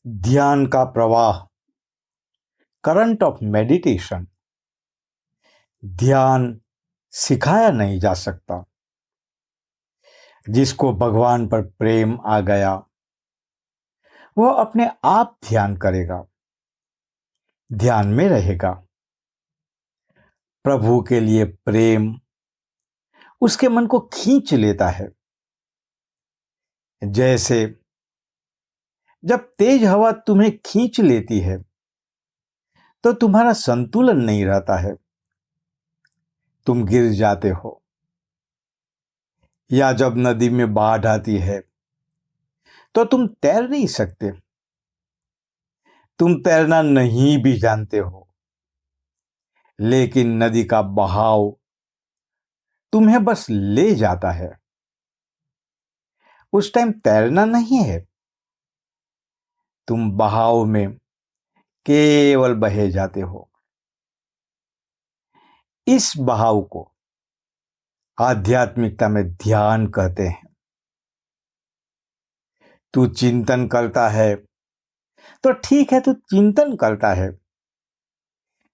ध्यान का प्रवाह, करंट ऑफ मेडिटेशन। ध्यान सिखाया नहीं जा सकता। जिसको भगवान पर प्रेम आ गया वह अपने आप ध्यान करेगा, ध्यान में रहेगा। प्रभु के लिए प्रेम उसके मन को खींच लेता है। जैसे जब तेज हवा तुम्हें खींच लेती है तो तुम्हारा संतुलन नहीं रहता है, तुम गिर जाते हो। या जब नदी में बाढ़ आती है तो तुम तैर नहीं सकते, तुम तैरना नहीं भी जानते हो, लेकिन नदी का बहाव तुम्हें बस ले जाता है। उस टाइम तैरना नहीं है, तुम बहाव में केवल बहे जाते हो। इस बहाव को आध्यात्मिकता में ध्यान कहते हैं। तू चिंतन करता है तो ठीक है, तू चिंतन करता है,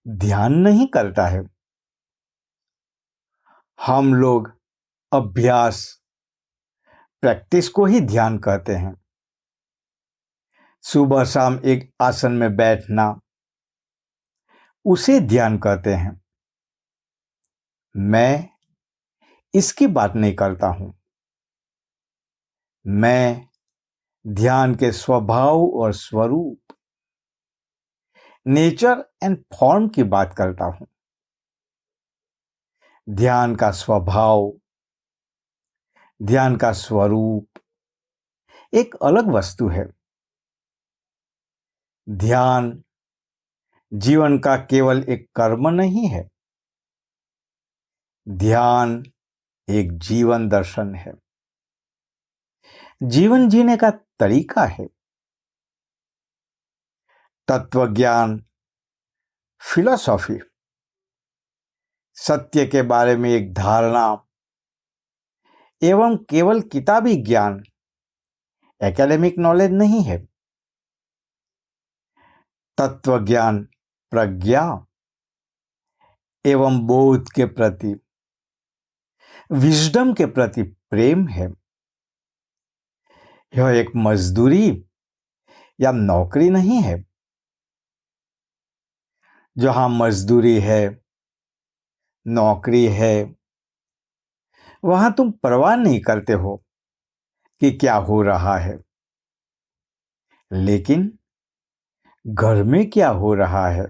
ध्यान नहीं करता है। हम लोग अभ्यास, प्रैक्टिस को ही ध्यान कहते हैं। सुबह शाम एक आसन में बैठना, उसे ध्यान कहते हैं। मैं इसकी बात नहीं करता हूं। मैं ध्यान के स्वभाव और स्वरूप, नेचर एंड फॉर्म की बात करता हूं। ध्यान का स्वभाव, ध्यान का स्वरूप एक अलग वस्तु है। ध्यान जीवन का केवल एक कर्म नहीं है, ध्यान एक जीवन दर्शन है, जीवन जीने का तरीका है। तत्वज्ञान, फिलॉसफी, सत्य के बारे में एक धारणा एवं केवल किताबी ज्ञान, एकेडमिक नॉलेज नहीं है। तत्वज्ञान प्रज्ञा एवं बोध के प्रति, विजडम के प्रति प्रेम है। यह एक मजदूरी या नौकरी नहीं है। जहां मजदूरी है, नौकरी है, वहां तुम परवाह नहीं करते हो कि क्या हो रहा है, लेकिन घर में क्या हो रहा है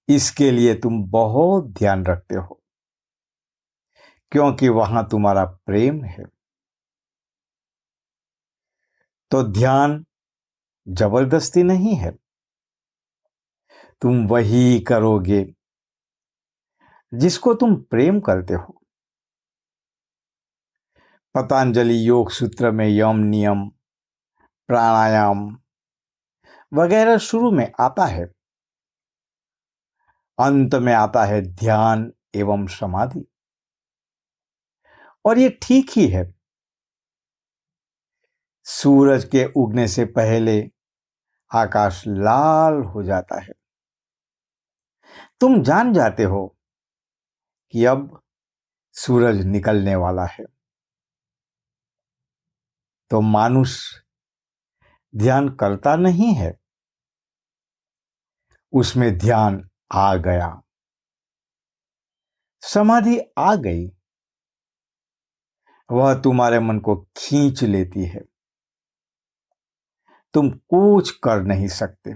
इसके लिए तुम बहुत ध्यान रखते हो, क्योंकि वहां तुम्हारा प्रेम है। तो ध्यान जबरदस्ती नहीं है, तुम वही करोगे जिसको तुम प्रेम करते हो। पतंजलि योग सूत्र में यम, नियम, प्राणायाम वगैरह शुरू में आता है, अंत में आता है ध्यान एवं समाधि। और ये ठीक ही है। सूरज के उगने से पहले आकाश लाल हो जाता है, तुम जान जाते हो कि अब सूरज निकलने वाला है। तो मानुष ध्यान करता नहीं है, उसमें ध्यान आ गया, समाधि आ गई, वह तुम्हारे मन को खींच लेती है। तुम कुछ कर नहीं सकते।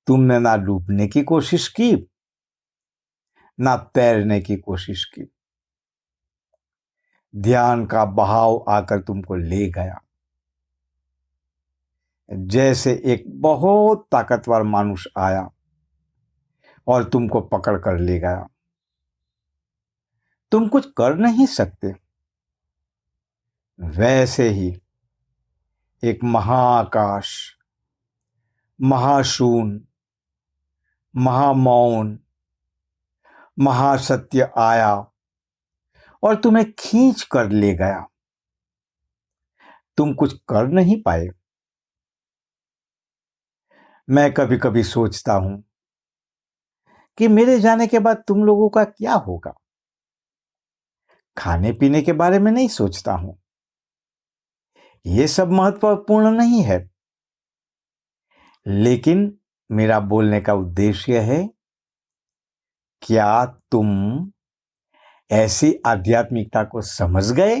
तुमने ना डूबने की कोशिश की, ना तैरने की कोशिश की। ध्यान का बहाव आकर तुमको ले गया, जैसे एक बहुत ताकतवर मानुष आया और तुमको पकड़ कर ले गया। तुम कुछ कर नहीं सकते। वैसे ही एक महाआकाश, महाशून्य, महामौन, महासत्य आया और तुम्हें खींच कर ले गया। तुम कुछ कर नहीं पाए। मैं कभी कभी सोचता हूं कि मेरे जाने के बाद तुम लोगों का क्या होगा। खाने पीने के बारे में नहीं सोचता हूं, ये सब महत्वपूर्ण नहीं है। लेकिन मेरा बोलने का उद्देश्य है, क्या तुम ऐसी आध्यात्मिकता को समझ गए